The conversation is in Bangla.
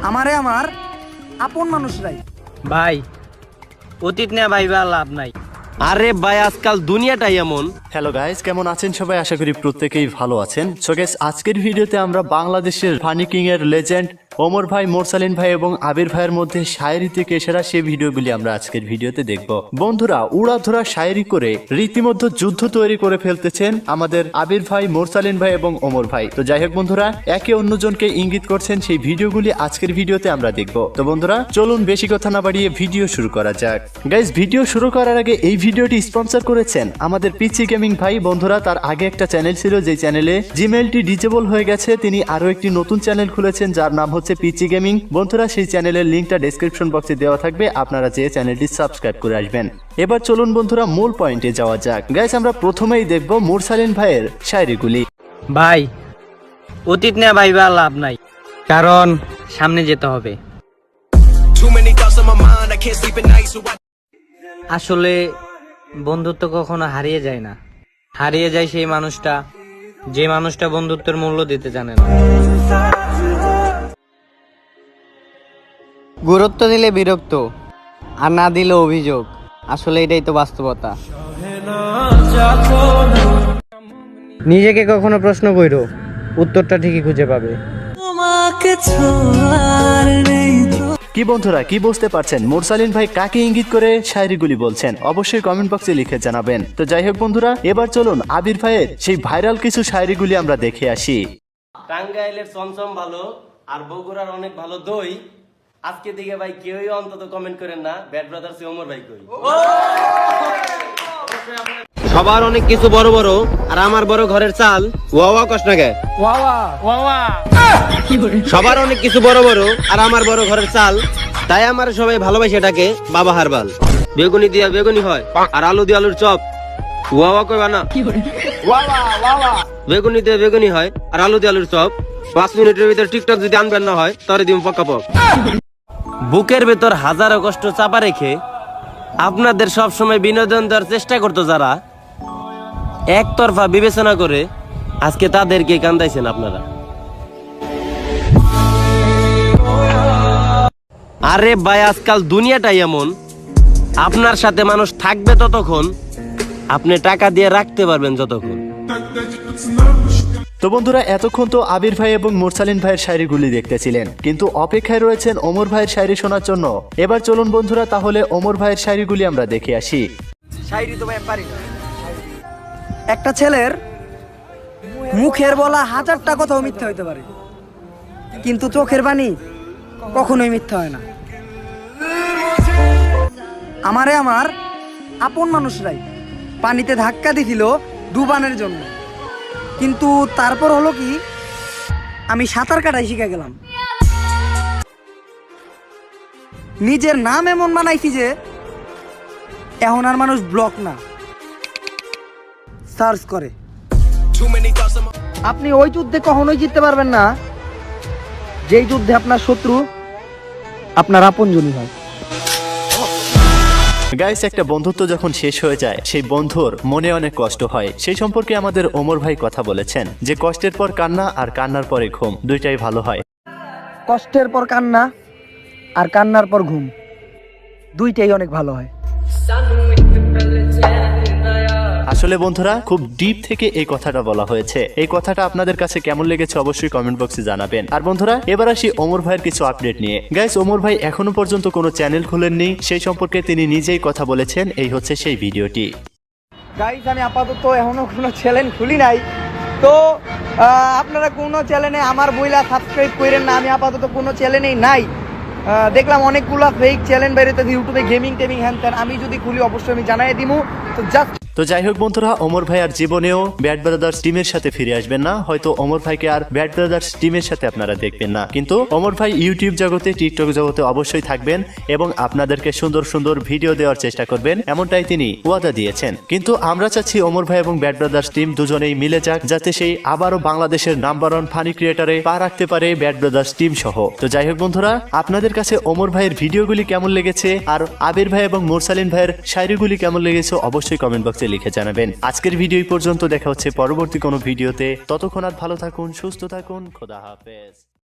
আমারে আমার আপন মানুষরাই। ভাই অতীত নিয়ে ভাইবা লাভ নাই। আরে ভাই আজকাল দুনিয়াটাই এমন। হ্যালো গাইস, কেমন আছেন সবাই? আশা করি প্রত্যেকেই ভালো আছেন। সো গাইস, আজকের ভিডিওতে আমরা বাংলাদেশের ফানি কিং এর লেজেন্ড ওমর ভাই, মোরসালিন ভাই এবং আবির ভাইয়ের মধ্যে শায়েরি থেকে সেরা সেই ভিডিওগুলি আমরা আজকের ভিডিওতে দেখব। বন্ধুরা, উড়াধরা শায়েরি করে রীতিমধ্যে যুদ্ধ তৈরি করে ফেলতেছেন আমাদের আবির ভাই, মোরসালিন ভাই এবং ওমর ভাই। তো যাই হোক বন্ধুরা, একে অন্যজনকে ইঙ্গিত করছেন সেই ভিডিওগুলি আজকের ভিডিওতে আমরা দেখব। তো বন্ধুরা চলুন বেশি কথা না বাড়িয়ে ভিডিও শুরু করা যাক। গাইস, ভিডিও শুরু করার আগে এই ভিডিওটি স্পন্সর করেছেন আমাদের পিচি গেমিং ভাই। বন্ধুরা, তার আগে একটা চ্যানেল ছিল যে চ্যানেলে জিমেইলটি ডিজেবল হয়ে গেছে। তিনি আরো একটি নতুন চ্যানেল খুলেছেন যার নাম হচ্ছে পিচি গেমিং। বন্ধুরা, সেই চ্যানেলের লিংকটা ডেসক্রিপশন বক্সে দেওয়া থাকবে, আপনারা যে চ্যানেলটি সাবস্ক্রাইব করে আসবেন। এবার চলুন বন্ধুরা মূল পয়েন্টে যাওয়া যাক। গাইস, আমরা প্রথমেই দেখব মোরসালিন ভাইয়ের শায়েরিগুলি। ভাই অতীত নিয়ে ভাইবা লাভ নাই, কারণ সামনে যেতে হবে। আসলে বন্ধুত্ব কখনো হারিয়ে যায় না, হারিয়ে যায় সেই মানুষটা যে মানুষটা বন্ধুত্বের মূল্য দিতে জানে না। গুরুত্ব দিলে বিরক্ত, আর না দিলে অভিযোগ। আসলে এটাই তো বাস্তবতা। নিজেকে কখনো প্রশ্ন কইরো, উত্তরটা ঠিকই খুঁজে পাবে। কি বন্ধুরা, কি বুঝতে পারছেন মোরসালিন ভাই কাকে ইঙ্গিত করে শায়েরিগুলি বলছেন? অবশ্যই কমেন্ট বক্সে লিখে জানাবেন। তো যাই হোক বন্ধুরা, এবার চলুন আবির ভাইয়ের সেই ভাইরাল কিছু শায়েরিগুলি আমরা দেখে আসি। টাঙ্গাইলের চমচম ভালো আর বগুড়ার অনেক ভালো দই। আজকে দিকে ভাই কেউই অন্তত কমেন্ট করেন না ব্যাড ব্রাদার্স ওমর ভাই কই। সবার অনেক কিছু বড় বড় আর আমার বড় ঘরের চাল। ওয়া কষ্ট নাগে সবার অনেক কিছু বড় বড় আর আমার বড় ঘরের চাল, তাই আমার সবাই ভালোবাসে এটাকে বাবা হারবাল। বেগুনি দিয়া বেগুনি হয় আর আলু দিয়ে আলুর চপ। ওয়া কইবা না, বেগুনি দিয়ে বেগুনি হয় আর আলু দিয়ে আলুর চপ। 5 মিনিটের ভিতরে টিকটক যদি আনবেন না হয় তাহলে দিম পক্কা পক। বুকের ভেতর হাজারো কষ্ট চাপা রেখে আপনাদের সব সময় বিনোদন দেওয়ার চেষ্টা করতো যারা, একতরফা বিবেচনা করে আজকে তাদেরকে কান্দাইছেন আপনারা। আরে ভাই আজকাল দুনিয়াটাই এমন, আপনার সাথে মানুষ থাকবে ততক্ষণ, আপনি টাকা দিয়ে রাখতে পারবেন যতক্ষণ। তো বন্ধুরা, এতক্ষণ তো আবির ভাই এবং মোরসালিন ভাইয়ের শায়েরিগুলি দেখতেছিলেন, কিন্তু অপেক্ষায় রয়েছেন ওমর ভাইয়ের শায়েরি শোনার জন্য। এবার চলুন বন্ধুরা তাহলে ওমর ভাইয়ের শায়েরিগুলি আমরা দেখে আসি। শায়েরি তো ভাই পারি না। একটা ছেলের মুখের বলা 1000টা কথাও মিথ্যা হইতে পারে, কিন্তু চোখের বাণী কখনোই মিথ্যা হয় না। আমারে আমার আপন মানুষরাই পানিতে ধাক্কা দিছিল ডুবানের জন্য, কিন্তু তারপর হলো কি, আমি সাঁতার কাটাই শিখে গেলাম। নিজের নাম এমন বানাইছি যে এখন আর মানুষ ব্লক না, সার্চ করে। আপনি ওই যুদ্ধে কখনোই জিততে পারবেন না যেই যুদ্ধে আপনার শত্রু আপনার আপনজনই হয়। গাইস, একটা বন্ধুত্ব যখন শেষ হয়ে যায় সেই বন্ধুর মনে অনেক কষ্ট হয়। সেই সম্পর্কে আমাদের ওমর ভাই কথা বলেছেন যে কষ্টের পর কান্না আর কান্নার পরে ঘুম, দুইটাই ভালো হয়। কষ্টের পর কান্না আর কান্নার পর ঘুম, দুইটাই অনেক ভালো হয়। আসলে বন্ধুরা, খুব ডিপ থেকে এই কথাটা বলা হয়েছে। এই কথাটা আপনাদের কাছে কেমন লেগেছে অবশ্যই কমেন্ট বক্সে জানাবেন। আর বন্ধুরা, এবার আসি ওমর ভাইয়ের কিছু আপডেট নিয়ে। গাইস, ওমর ভাই এখনো পর্যন্ত কোনো চ্যানেল খুলেননি, সেই সম্পর্কে তিনি নিজেই কথা বলেছেন। এই হচ্ছে সেই ভিডিওটি। গাইস, আমি আপাতত এখনো কোনো চ্যানেল খুলি নাই, তো আপনারা কোনো চ্যানেলে আমার বইলা সাবস্ক্রাইব করেন না। আমি আপাতত কোনো চ্যানেলেই নাই। দেখলাম অনেকগুলা ফেক চ্যানেল বেরোতে ইউটিউবে গেমিং টেমিং হ্যান ত্যান। আমি যদি খুলি অবশ্যই আমি জানাই দিমু। তো যাই হোক বন্ধুরা, ওমর ভাই আর জীবনেও ব্যাড ব্রাদার্স টিমের সাথে ফিরে আসবেন না। হয়তো ওমর ভাইকে আর ব্যাড ব্রাদার্স টিমের সাথে আপনারা দেখবেন না, কিন্তু ওমর ভাই ইউটিউব জগতে, টিকটক জগতে অবশ্যই থাকবেন এবং আপনাদেরকে সুন্দর সুন্দর ভিডিও দেওয়ার চেষ্টা করবেন, এমনটাই তিনি ওয়াদা দিয়েছেন। কিন্তু আমরা চাচ্ছি ওমর ভাই এবং ব্যাড ব্রাদার্স টিম দুজনেই মিলে যাক, যাতে সেই আবারও বাংলাদেশের নাম্বার 1 ফানি ক্রিয়েটারে পা রাখতে পারে ব্যাড ব্রাদার্স টিম সহ। তো যাই হোক বন্ধুরা, আপনাদের কাছে ওমর ভাইয়ের ভিডিওগুলি কেমন লেগেছে আর আবির ভাই এবং মোরসালিন ভাইয়ের শায়েরিগুলি কেমন লেগেছে অবশ্যই কমেন্ট বক্সে লিখে জানাবেন। আজকের ভিডিও পর্যন্ত, দেখা হচ্ছে পরবর্তী কোনো ভিডিওতে। ততক্ষণ আর ভালো থাকুন, সুস্থ থাকুন, খোদা হাফেজ।